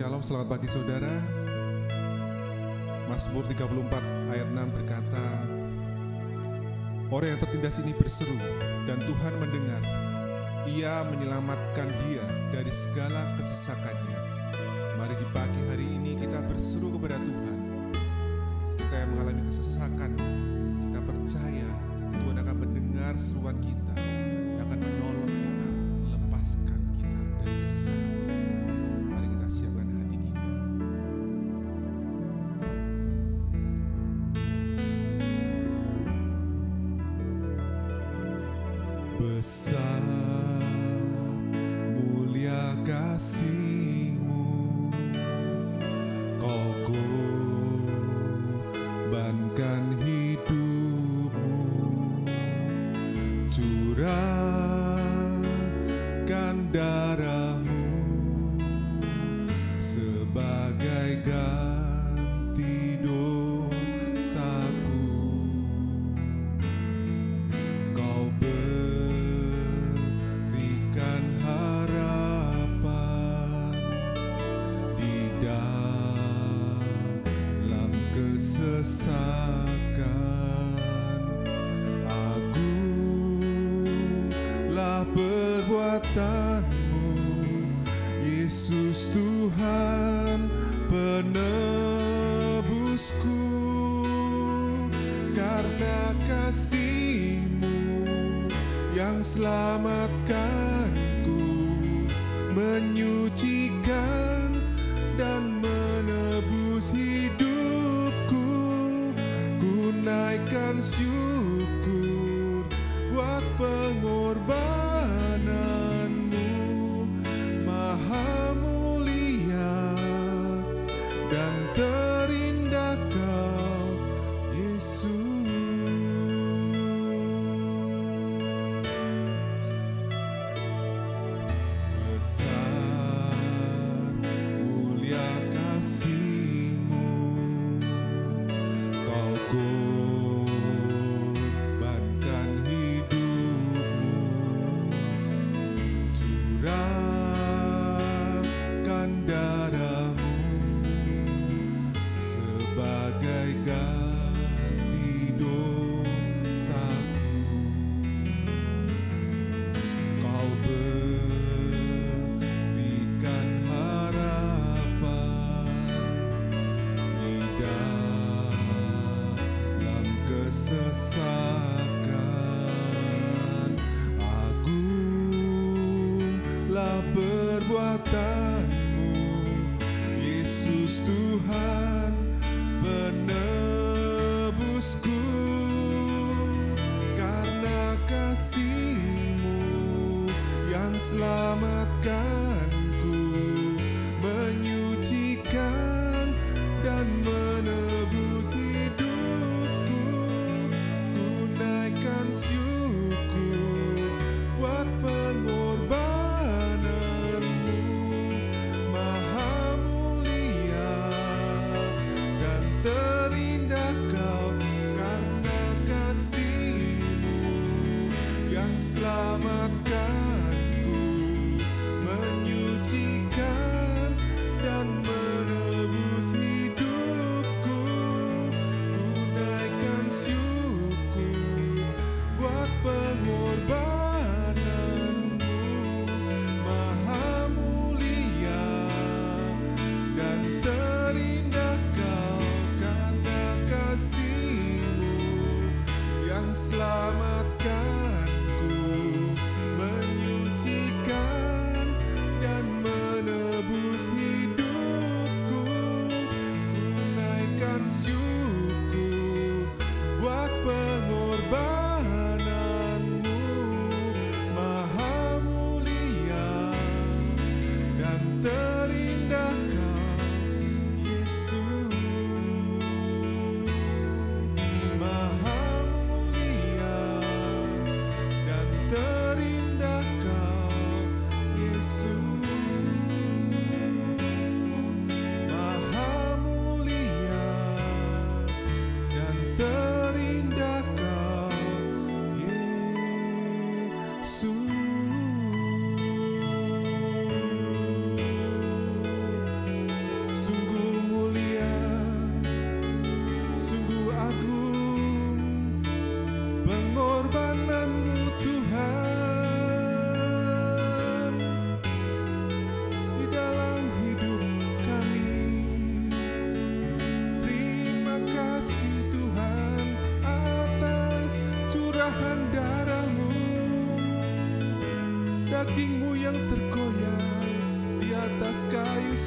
Shalom, selamat pagi saudara. Mazmur 34 ayat 6 berkata, orang yang tertindas ini berseru dan Tuhan mendengar. Ia menyelamatkan dia dari segala kesesakannya. Mari di pagi hari ini kita berseru kepada Tuhan. Kita yang mengalami kesesakan, kita percaya Tuhan akan mendengar seruan kita, akan menolong kita, melepaskan kita dari kesesakan kita. Mari kita siapkan hati kita. Besar mulia kasih-Mu, Kau korbankan hidup-Mu, curahkan darah-Mu sebagai ganti dosaku. Kau berikan harapan di dalam kesesakan. Agunglah perbuatan-Mu, Yesus Tuhan penebusku. Karena kasih-Mu yang selamatkanku, menyucikan dan menebus hidupku. Ku naikkan syukur buat pengorbanan-Mu, maha mulia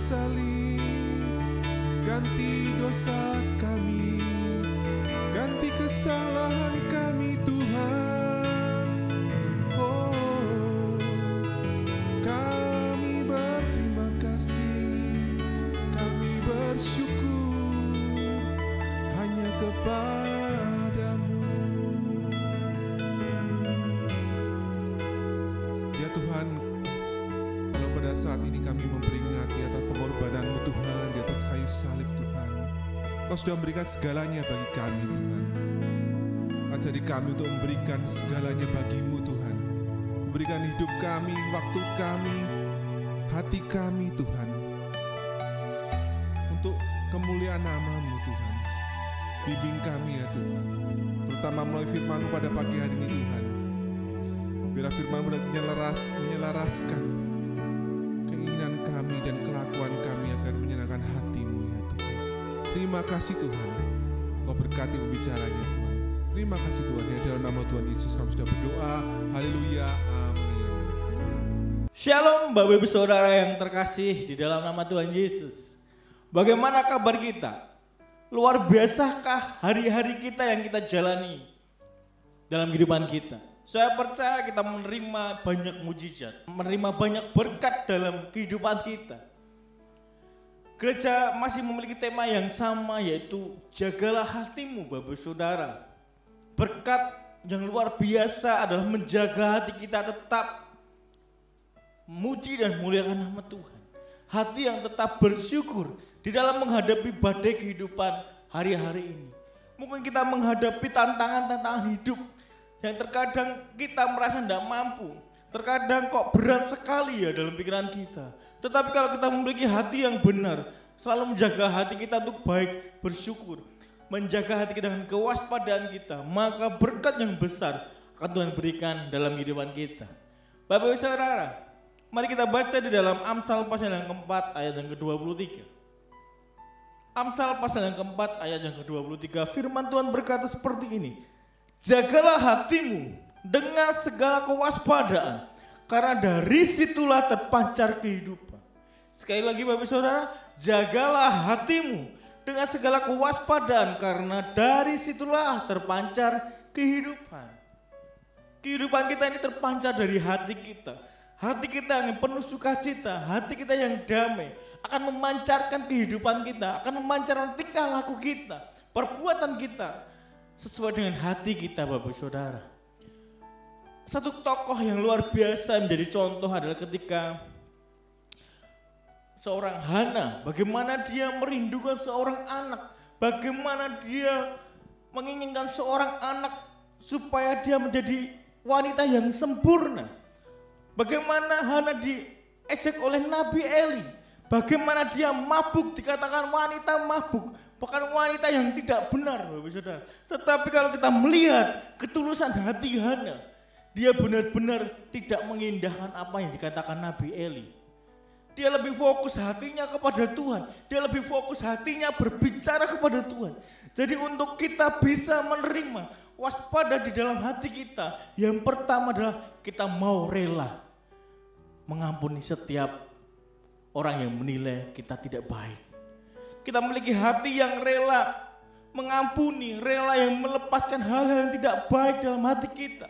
salib, ganti dosa kami, ganti kesalahan kami Tuhan. Oh, kami berterima kasih, kami bersyukur hanya kepadamu. Ya Tuhan, kalau pada saat ini kami memperingati atas pengorbanan-Mu Tuhan di atas kayu salib Tuhan, Kau sudah memberikan segalanya bagi kami Tuhan. Ajari kami untuk memberikan segalanya bagi-Mu Tuhan, memberikan hidup kami, waktu kami, hati kami Tuhan, untuk kemuliaan nama-Mu Tuhan. Bimbing kami ya Tuhan, terutama melalui firman-Mu pada pagi hari ini Tuhan. Biar firman-Mu menyelaraskan keinginan kami dan kelakuan kami agar menyenangkan hati-Mu ya Tuhan. Terima kasih Tuhan, Kau berkati pembicaranya Tuhan. Terima kasih Tuhan, ya dalam nama Tuhan Yesus kami sudah berdoa. Haleluya, amin. Shalom Bapak Ibu Saudara yang terkasih di dalam nama Tuhan Yesus. Bagaimana kabar kita? Luar biasakah hari-hari kita yang kita jalani dalam kehidupan kita? Saya percaya kita menerima banyak mujizat, menerima banyak berkat dalam kehidupan kita. Gereja masih memiliki tema yang sama, yaitu jagalah hatimu Bapak Saudara. Berkat yang luar biasa adalah menjaga hati kita tetap memuji dan memuliakan nama Tuhan. Hati yang tetap bersyukur di dalam menghadapi badai kehidupan hari-hari ini. Mungkin kita menghadapi tantangan-tantangan hidup yang terkadang kita merasa tidak mampu. Terkadang kok berat sekali ya dalam pikiran kita. Tetapi kalau kita memiliki hati yang benar, selalu menjaga hati kita untuk baik, bersyukur, menjaga hati kita dengan kewaspadaan kita, maka berkat yang besar akan Tuhan berikan dalam kehidupan kita. Bapak Ibu Saudara, mari kita baca di dalam Amsal pasal yang keempat ayat yang ke-23. Amsal pasal yang keempat ayat yang ke-23, firman Tuhan berkata seperti ini. Jagalah hatimu dengan segala kewaspadaan, karena dari situlah terpancar kehidupan. Sekali lagi Bapak Saudara, jagalah hatimu dengan segala kewaspadaan, karena dari situlah terpancar kehidupan. Kehidupan kita ini terpancar dari hati kita. Hati kita yang penuh sukacita, hati kita yang damai, akan memancarkan kehidupan kita, akan memancarkan tingkah laku kita, perbuatan kita, sesuai dengan hati kita Bapak Saudara. Satu tokoh yang luar biasa menjadi contoh adalah ketika seorang Hana, bagaimana dia merindukan seorang anak, bagaimana dia menginginkan seorang anak supaya dia menjadi wanita yang sempurna. Bagaimana Hana diejek oleh Nabi Eli, bagaimana dia mabuk, dikatakan wanita mabuk, bahkan wanita yang tidak benar Bapak Saudara. Tetapi kalau kita melihat ketulusan hati Hana, dia benar-benar tidak mengindahkan apa yang dikatakan Nabi Eli. Dia lebih fokus hatinya kepada Tuhan, dia lebih fokus hatinya berbicara kepada Tuhan. Jadi untuk kita bisa menerima waspada di dalam hati kita, yang pertama adalah kita mau rela mengampuni setiap orang yang menilai kita tidak baik. Kita memiliki hati yang rela mengampuni, rela yang melepaskan hal-hal yang tidak baik dalam hati kita.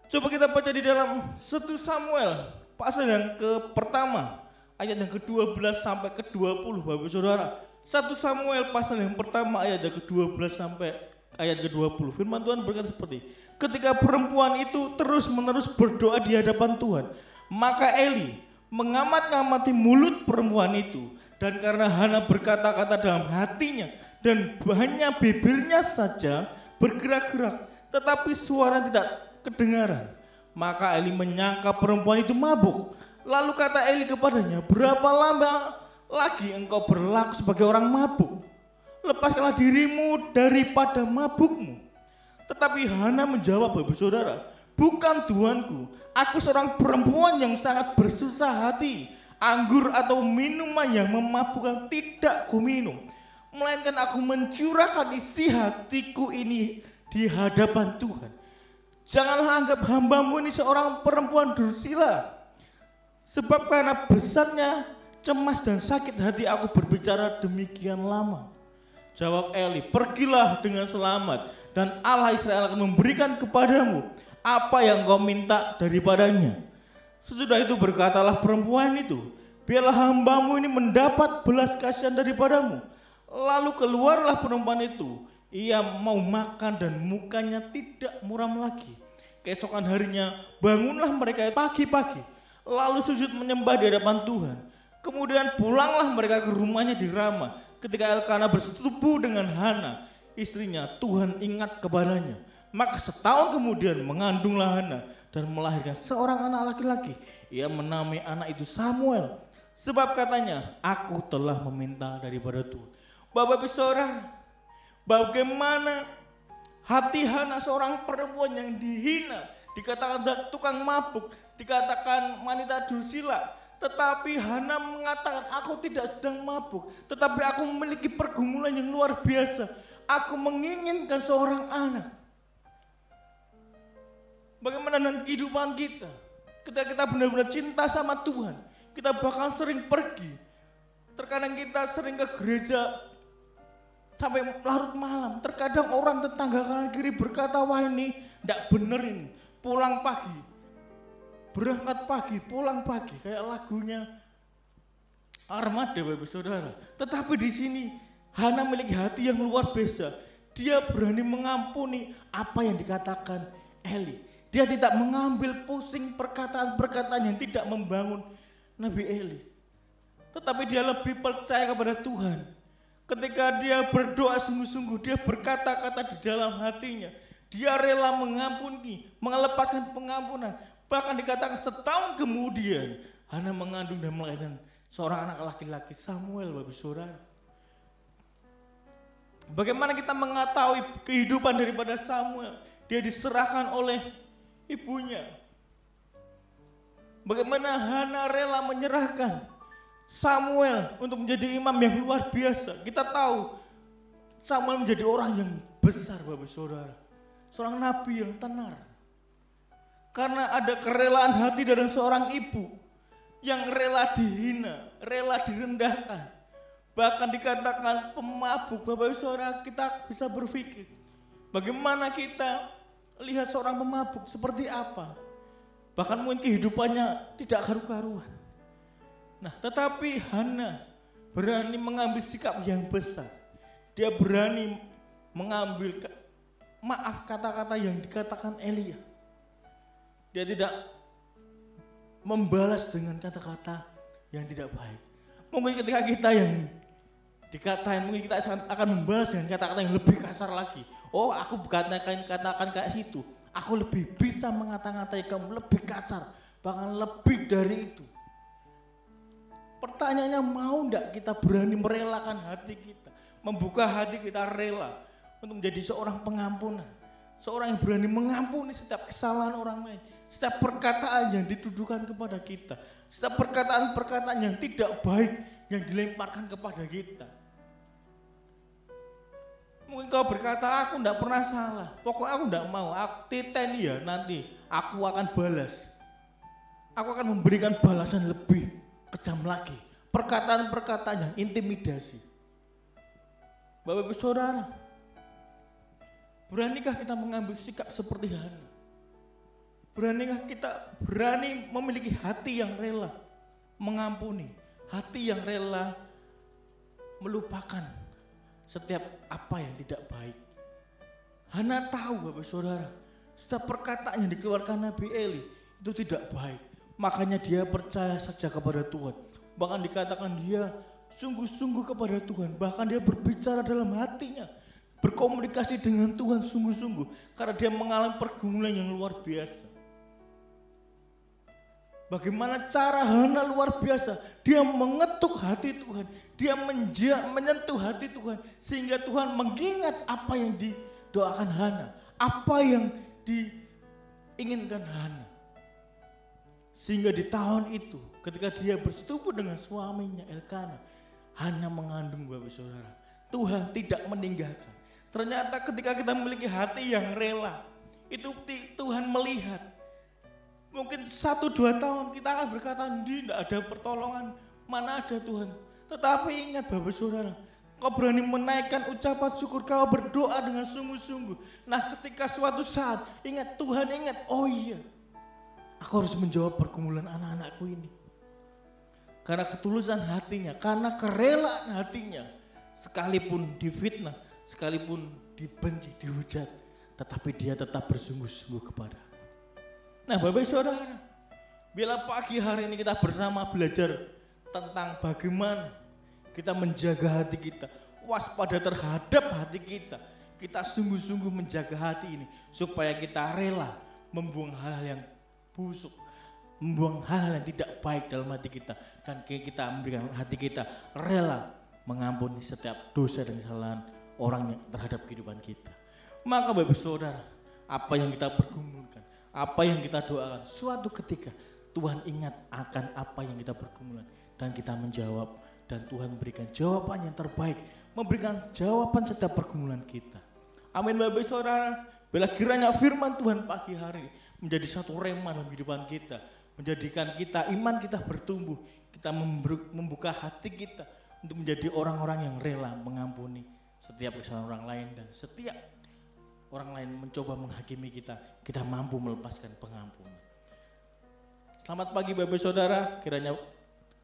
Coba kita baca di dalam 1 Samuel pasal yang pertama, ayat yang ke-12 sampai ke-20 Bapak Saudara. 1 Samuel pasal yang pertama ayat yang ke-12 sampai ayat ke-20. Firman Tuhan berkata seperti, ketika perempuan itu terus-menerus berdoa di hadapan Tuhan, maka Eli mengamat-ngamati mulut perempuan itu, dan karena Hana berkata-kata dalam hatinya dan hanya bibirnya saja bergerak-gerak, tetapi suara tidak kedengaran, maka Eli menyangka perempuan itu mabuk. Lalu kata Eli kepadanya, berapa lama lagi engkau berlaku sebagai orang mabuk? Lepaskanlah dirimu daripada mabukmu. Tetapi Hana menjawab Bapak Saudara, bukan Tuanku, aku seorang perempuan yang sangat bersusah hati. Anggur atau minuman yang memabukkan tidak kuminum, melainkan aku mencurahkan isi hatiku ini di hadapan Tuhan. Janganlah anggap hambamu ini seorang perempuan dursila, sebab karena besarnya cemas dan sakit hati aku berbicara demikian lama. Jawab Eli, pergilah dengan selamat dan Allah Israel akan memberikan kepadamu apa yang kau minta daripadanya. Sesudah itu berkatalah perempuan itu, biarlah hambamu ini mendapat belas kasihan daripadamu. Lalu keluarlah perempuan itu, ia mau makan dan mukanya tidak muram lagi. Keesokan harinya bangunlah mereka pagi-pagi, lalu sujud menyembah di hadapan Tuhan. Kemudian pulanglah mereka ke rumahnya di Rama. Ketika Elkana bersetubuh dengan Hana, istrinya, Tuhan ingat kepadanya. Maka setahun kemudian mengandunglah Hana dan melahirkan seorang anak laki-laki. Ia menamai anak itu Samuel, sebab katanya, aku telah meminta daripada Tuhan. Bapak Ibu Saudara, bagaimana hati Hana, seorang perempuan yang dihina, dikatakan tukang mabuk, dikatakan wanita dursila, tetapi Hana mengatakan, aku tidak sedang mabuk, tetapi aku memiliki pergumulan yang luar biasa. Aku menginginkan seorang anak. Bagaimana dengan kehidupan kita? Ketika kita benar-benar cinta sama Tuhan, kita bahkan sering pergi. Terkadang kita sering ke gereja sampai larut malam. Terkadang orang tetangga kanan kiri berkata, wah ini tidak benar ini, pulang pagi, berangkat pagi, pulang pagi, kayak lagunya Armada, Bapak Saudara. Tetapi di sini Hana memiliki hati yang luar biasa. Dia berani mengampuni apa yang dikatakan Eli. Dia tidak mengambil pusing perkataan-perkataan yang tidak membangun Nabi Eli. Tetapi dia lebih percaya kepada Tuhan. Ketika dia berdoa sungguh-sungguh, dia berkata-kata di dalam hatinya. Dia rela mengampuni, melepaskan pengampunan. Bahkan dikatakan setahun kemudian Hana mengandung dan melahirkan seorang anak laki-laki, Samuel, Bapak Saudara. Bagaimana kita mengetahui kehidupan daripada Samuel? Dia diserahkan oleh ibunya. Bagaimana Hana rela menyerahkan Samuel untuk menjadi imam yang luar biasa. Kita tahu Samuel menjadi orang yang besar, Bapak Saudara. Seorang nabi yang tenar. Karena ada kerelaan hati dari seorang ibu yang rela dihina, rela direndahkan. Bahkan dikatakan pemabuk. Bapak Saudara, kita bisa berpikir bagaimana kita lihat seorang pemabuk seperti apa. Bahkan mungkin kehidupannya tidak karu-karuan. Nah, tetapi Hana berani mengambil sikap yang besar. Dia berani mengambil maaf kata-kata yang dikatakan Elia. Dia tidak membalas dengan kata-kata yang tidak baik. Mungkin ketika kita yang dikatain, mungkin kita akan membalas dengan kata-kata yang lebih kasar lagi. Oh, aku katakan kayak situ. Aku lebih bisa mengata-ngatai kamu lebih kasar, bahkan lebih dari itu. Pertanyaannya, mau enggak kita berani merelakan hati kita, membuka hati kita rela untuk menjadi seorang pengampunan, seorang yang berani mengampuni setiap kesalahan orang lain, setiap perkataan yang dituduhkan kepada kita, setiap perkataan-perkataan yang tidak baik yang dilemparkan kepada kita. Mungkin kau berkata, aku enggak pernah salah, pokoknya aku enggak mau, aku titen ya nanti, aku akan balas. Aku akan memberikan balasan lebih kejam lagi. Perkataan-perkataan yang intimidasi. Bapak Ibu Saudara, beranikah kita mengambil sikap seperti Hana? Beranikah kita memiliki hati yang rela mengampuni, hati yang rela melupakan setiap apa yang tidak baik? Hana tahu, Bapak Saudara, setiap perkataan yang dikeluarkan Nabi Eli itu tidak baik. Makanya dia percaya saja kepada Tuhan. Bahkan dikatakan dia sungguh-sungguh kepada Tuhan. Bahkan dia berbicara dalam hatinya, berkomunikasi dengan Tuhan sungguh-sungguh. Karena dia mengalami pergumulan yang luar biasa. Bagaimana cara Hana luar biasa. Dia mengetuk hati Tuhan. Dia menyentuh hati Tuhan. Sehingga Tuhan mengingat apa yang didoakan Hana. Apa yang diinginkan Hana. Sehingga di tahun itu ketika dia bersetubuh dengan suaminya Elkana, Hana mengandung, Bapak Saudara. Tuhan tidak meninggalkan. Ternyata ketika kita memiliki hati yang rela, itu Tuhan melihat. Mungkin 1-2 tahun kita akan berkata, tidak ada pertolongan Mana ada Tuhan. Tetapi ingat Bapak Saudara, kau berani menaikkan ucapan syukur, kau berdoa dengan sungguh-sungguh. Nah ketika suatu saat ingat Tuhan, ingat, oh iya, aku harus menjawab pergumulan anak-anakku ini. Karena ketulusan hatinya, karena kerelaan hatinya. Sekalipun difitnah, sekalipun dibenci, dihujat, tetapi dia tetap bersungguh-sungguh kepada aku. Nah Bapak Saudara, bila pagi hari ini kita bersama belajar tentang bagaimana kita menjaga hati kita, waspada terhadap hati kita. Kita sungguh-sungguh menjaga hati ini supaya kita rela membuang hal-hal yang busuk, membuang hal-hal yang tidak baik dalam hati kita, dan kita memberikan hati kita rela mengampuni setiap dosa dan kesalahan orang yang terhadap kehidupan kita. Maka Bapak Saudara, apa yang kita pergumulkan, apa yang kita doakan, suatu ketika Tuhan ingat akan apa yang kita pergumulan dan kita menjawab, dan Tuhan memberikan jawaban yang terbaik, memberikan jawaban setiap pergumulan kita. Amin Bapak Saudara. Bila kiranya firman Tuhan pagi hari menjadi satu rema dalam kehidupan kita, menjadikan kita, iman kita bertumbuh, kita membuka hati kita untuk menjadi orang-orang yang rela mengampuni setiap kesalahan orang lain, dan setiap orang lain mencoba menghakimi kita, kita mampu melepaskan pengampunan. Selamat pagi Bapak Saudara, kiranya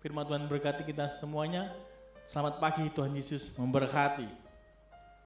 firman Tuhan berkati kita semuanya. Selamat pagi, Tuhan Yesus memberkati.